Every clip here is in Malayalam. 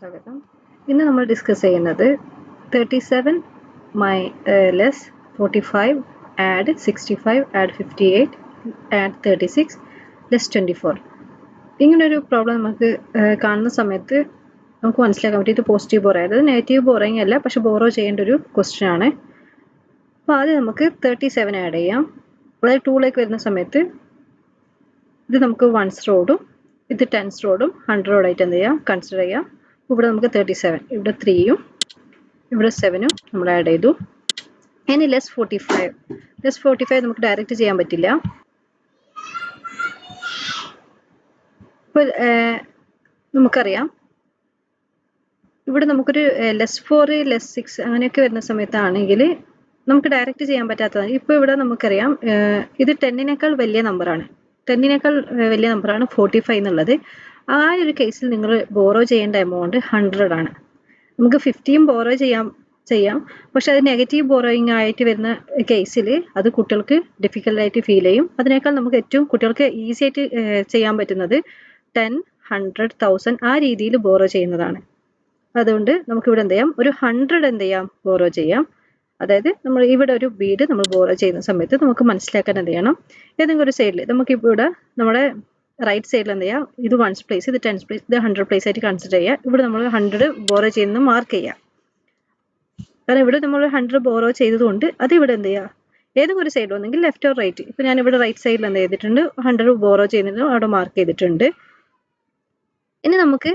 സ്വാഗതം. ഇന്ന് നമ്മൾ ഡിസ്കസ് ചെയ്യുന്നത് 37 less 45 add 65 add 58 add 36 less 24. ഇങ്ങനൊരു പ്രോബ്ലം നമുക്ക് കാണുന്ന സമയത്ത് നമുക്ക് മനസ്സിലാക്കാൻ പറ്റും ഇത് പോസിറ്റീവ് ബോറോ, അതായത് നെഗറ്റീവ് ബോറോയിങ് അല്ല, പക്ഷെ ബോറോ ചെയ്യേണ്ട ഒരു ക്വസ്റ്റ്യൻ ആണ്. അപ്പോൾ ആദ്യം നമുക്ക് 37 ആഡ് ചെയ്യാം. അതായത് 2ലേക്ക് വരുന്ന സമയത്ത് ഇത് നമുക്ക് 1s റോഡും ഇത് 10s റോഡും 100 റോഡായിട്ട് എന്ത് ചെയ്യാം, കൺസിഡർ ചെയ്യാം. ഇവിടെ നമുക്ക് 37, ഇവിടെ 3ഉം ഇവിടെ 7ഉം നമ്മൾ ആഡ് ചെയ്തു. ഇനി ലെസ് 45 നമുക്ക് ഡയറക്റ്റ് ചെയ്യാൻ പറ്റില്ല. ഇപ്പോൾ നമുക്കറിയാം ഇവിടെ നമുക്കൊരു ലെസ് 4 ലെസ് 6 അങ്ങനെയൊക്കെ വരുന്ന സമയത്താണെങ്കിൽ നമുക്ക് ഡയറക്റ്റ് ചെയ്യാൻ പറ്റാത്തതാണ്. ഇപ്പോൾ ഇവിടെ നമുക്കറിയാം ഇത് 10നേക്കാൾ വലിയ നമ്പറാണ്, 10നേക്കാൾ വലിയ നമ്പറാണ് 45 എന്നുള്ളത്. ആ ഒരു കേസിൽ നിങ്ങൾ ബോറോ ചെയ്യേണ്ട എമൗണ്ട് 100 ആണ്. നമുക്ക് 50യും ബോറോ ചെയ്യാം, പക്ഷെ അത് നെഗറ്റീവ് ബോറോയിങ് ആയിട്ട് വരുന്ന കേസിൽ അത് കുട്ടികൾക്ക് ഡിഫിക്കൽട്ടായിട്ട് ഫീൽ ചെയ്യും. അതിനേക്കാൾ നമുക്ക് ഏറ്റവും കുട്ടികൾക്ക് ഈസി ആയിട്ട് ചെയ്യാൻ പറ്റുന്നത് 10, 100, 1000 ആ രീതിയിൽ ബോറോ ചെയ്യുന്നതാണ്. അതുകൊണ്ട് നമുക്കിവിടെ എന്ത് ചെയ്യാം, ഒരു 100 എന്ത് ചെയ്യാം, ബോറോ ചെയ്യാം. അതായത് നമ്മൾ ഇവിടെ ഒരു ബീഡ് നമ്മൾ ബോറോ ചെയ്യുന്ന സമയത്ത് നമുക്ക് മനസ്സിലാക്കാൻ എന്ത് ചെയ്യണം, ഏതെങ്കിലും ഒരു സൈഡിൽ നമുക്കിവിടെ നമ്മുടെ റൈറ്റ് സൈഡിൽ എന്ത് ചെയ്യാം, ഇത് 1s പ്ലേസ്, ഇത് 10s പ്ലേസ്, ഇത് 100 പ്ലേസ് ആയിട്ട് കൺസിഡർ ചെയ്യുക. ഇവിടെ നമ്മൾ 100 ബോറോ ചെയ്യുന്നത് മാർക്ക് ചെയ്യുക. കാരണം ഇവിടെ നമ്മൾ 100 ബോറോ ചെയ്തതുകൊണ്ട് അത് ഇവിടെ എന്ത് ചെയ്യുക, ഏതെങ്കിലും ഒരു സൈഡ് വന്നെങ്കിൽ ലെഫ്റ്റ് ഓർ റൈറ്റ്. ഇപ്പം ഞാൻ ഇവിടെ റൈറ്റ് സൈഡിൽ എന്ത് ചെയ്തിട്ടുണ്ട്, 100 ബോറോ ചെയ്യുന്നത് അവിടെ മാർക്ക് ചെയ്തിട്ടുണ്ട്. ഇനി നമുക്ക്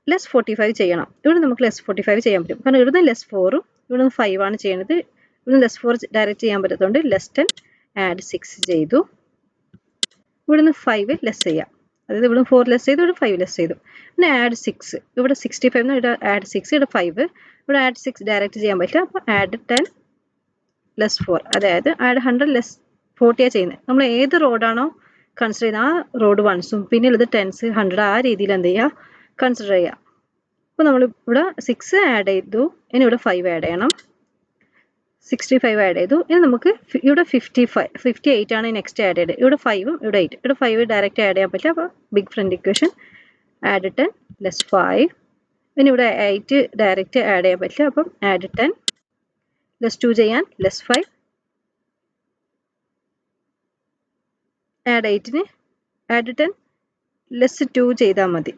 ലെസ് 45 ചെയ്യണം. ഇവിടെ നമുക്ക് ലെസ് 45 ചെയ്യാൻ പറ്റും, കാരണം ഇവിടുന്ന് ലെസ് 4ഉം ഇവിടുന്ന് 5 ആണ് ചെയ്യുന്നത്. ഇവിടുന്ന് ലെസ് 4 ഡയറക്റ്റ് ചെയ്യാൻ പറ്റാത്തതുകൊണ്ട് ലെസ് 10 ആഡ് 6 ചെയ്തു. ഇവിടുന്ന് 5 ലെസ് ചെയ്യാം, അതായത് ഇവിടെ 4 ലെസ് ചെയ്തു, ഇവിടെ 5 ലെസ് ചെയ്തു. പിന്നെ ആഡ് 6, ഇവിടെ 65 ഇവിടെ ആഡ് 6, ഇവിടെ 5, ഇവിടെ ആഡ് 6 ഡയറക്റ്റ് ചെയ്യാൻ പറ്റില്ല. അപ്പോൾ ആഡ് 10 ലെസ് 4, അതായത് ആഡ് 100 ലെസ് 40 ചെയ്യുന്നത്. നമ്മൾ ഏത് റോഡാണോ കൺസിഡർ ചെയ്യുന്നത് ആ റോഡ് 1സും പിന്നെ ഉള്ളത് 10s 100 ആ രീതിയിൽ എന്ത് ചെയ്യുക, കൺസിഡർ ചെയ്യുക. അപ്പോൾ നമ്മൾ ഇവിടെ 6 ആഡ് ചെയ്തു, ഇനി ഇവിടെ 5 ആഡ് ചെയ്യണം. 65 ആഡ് ചെയ്തു. ഇനി നമുക്ക് ഇവിടെ 58 ആണ് നെക്സ്റ്റ് ആഡ് ചെയ്തത്. ഇവിടെ 5ഉം ഇവിടെ 8, ഇവിടെ 5 ഡയറക്റ്റ് ആഡ് ചെയ്യാൻ പറ്റില്ല. അപ്പോൾ big front equation add 10 less 5. പിന്നെ ഇവിടെ 8 ഡയറക്റ്റ് ആഡ് ചെയ്യാൻ പറ്റില്ല, അപ്പം ആഡ് 10 ലെസ് 2 ചെയ്യാൻ ലെസ് 5 ആഡ് 8ന് ആഡ് 10 ലെസ് 2 ചെയ്താൽ മതി.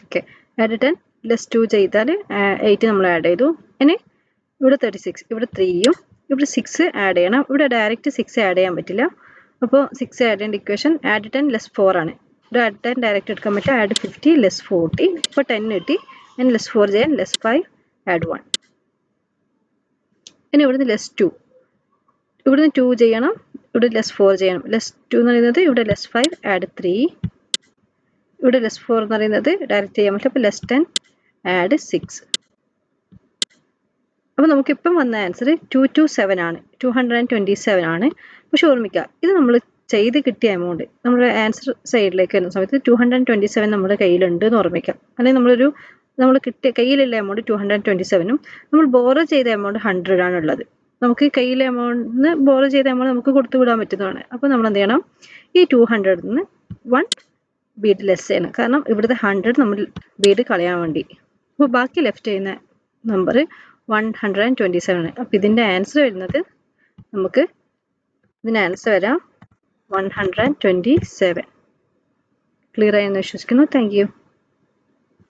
ഓക്കെ, ആഡ് 10 ലെസ് 2 ചെയ്താൽ 8 നമ്മൾ ആഡ് ചെയ്തു. ഇനി ഇവിടെ 36, ഇവിടെ 3ഉം ഇവിടെ 6 ആഡ് ചെയ്യണം. ഇവിടെ ഡയറക്റ്റ് 6 ആഡ് ചെയ്യാൻ പറ്റില്ല, അപ്പോൾ 6 ആഡ് ചെയ്യേണ്ട ഇക്വേഷൻ ആഡ് 10 ലെസ് 4 ആണ്. ഇവിടെ ആഡ് 10 ഡയറക്റ്റ് എടുക്കാൻ പറ്റില്ല, ആഡ് 50 ലെസ് 40. ഇപ്പോൾ 10 കിട്ടി. ഇനി ലെസ് 4 ചെയ്യാൻ ലെസ് 5 ആഡ് 1. ഇനി ഇവിടുന്ന് ലെസ് 2, ഇവിടുന്ന് 2 ചെയ്യണം, ഇവിടെ ലെസ് 4 ചെയ്യണം. ലെസ് 2 എന്ന് പറയുന്നത് ഇവിടെ ലെസ് 5 ആഡ് 3, ഇവിടെ ലെസ് 4 എന്ന് പറയുന്നത് ഡയറക്റ്റ് ചെയ്യാൻ പറ്റില്ല, അപ്പോൾ ലെസ് 10 ആഡ് 6. അപ്പോൾ നമുക്കിപ്പം വന്ന ആൻസർ 227 ആണ്, 227 ആണ്. പക്ഷെ ഓർമ്മിക്കുക, ഇത് നമ്മൾ ചെയ്ത് കിട്ടിയ എമൗണ്ട് നമ്മുടെ ആൻസർ സൈഡിലേക്ക് വരുന്ന സമയത്ത് 227 നമ്മുടെ കയ്യിലുണ്ട് എന്ന് ഓർമ്മിക്കാം. അല്ലെങ്കിൽ നമ്മൾ കിട്ടിയ കയ്യിലുള്ള എമൗണ്ട് 227ഉം നമ്മൾ ബോറോ ചെയ്ത എമൗണ്ട് 100 ആണുള്ളത്. നമുക്ക് കയ്യിലെ എമൗണ്ടിന് ബോറോ ചെയ്ത എമൗണ്ട് നമുക്ക് കൊടുത്തു വിടാൻ പറ്റുന്നതാണ്. അപ്പോൾ നമ്മൾ എന്ത് ചെയ്യണം, ഈ 200 നിന്ന് 1 ബീഡ് ലെസ് ചെയ്യണം, കാരണം ഇവിടുത്തെ 100 നമ്മൾ ബീഡ് കളയാൻ വേണ്ടി. അപ്പോൾ ബാക്കി ലെഫ്റ്റ് ചെയ്യുന്ന നമ്പർ 127 ആണ്. അപ്പോൾ ഇതിൻ്റെ ആൻസർ വരുന്നത് നമുക്ക് ഇതിൻ്റെ ആൻസർ വരാം 127. ക്ലിയർ ആയെന്ന് വിശ്വസിക്കുന്നു. Thank you.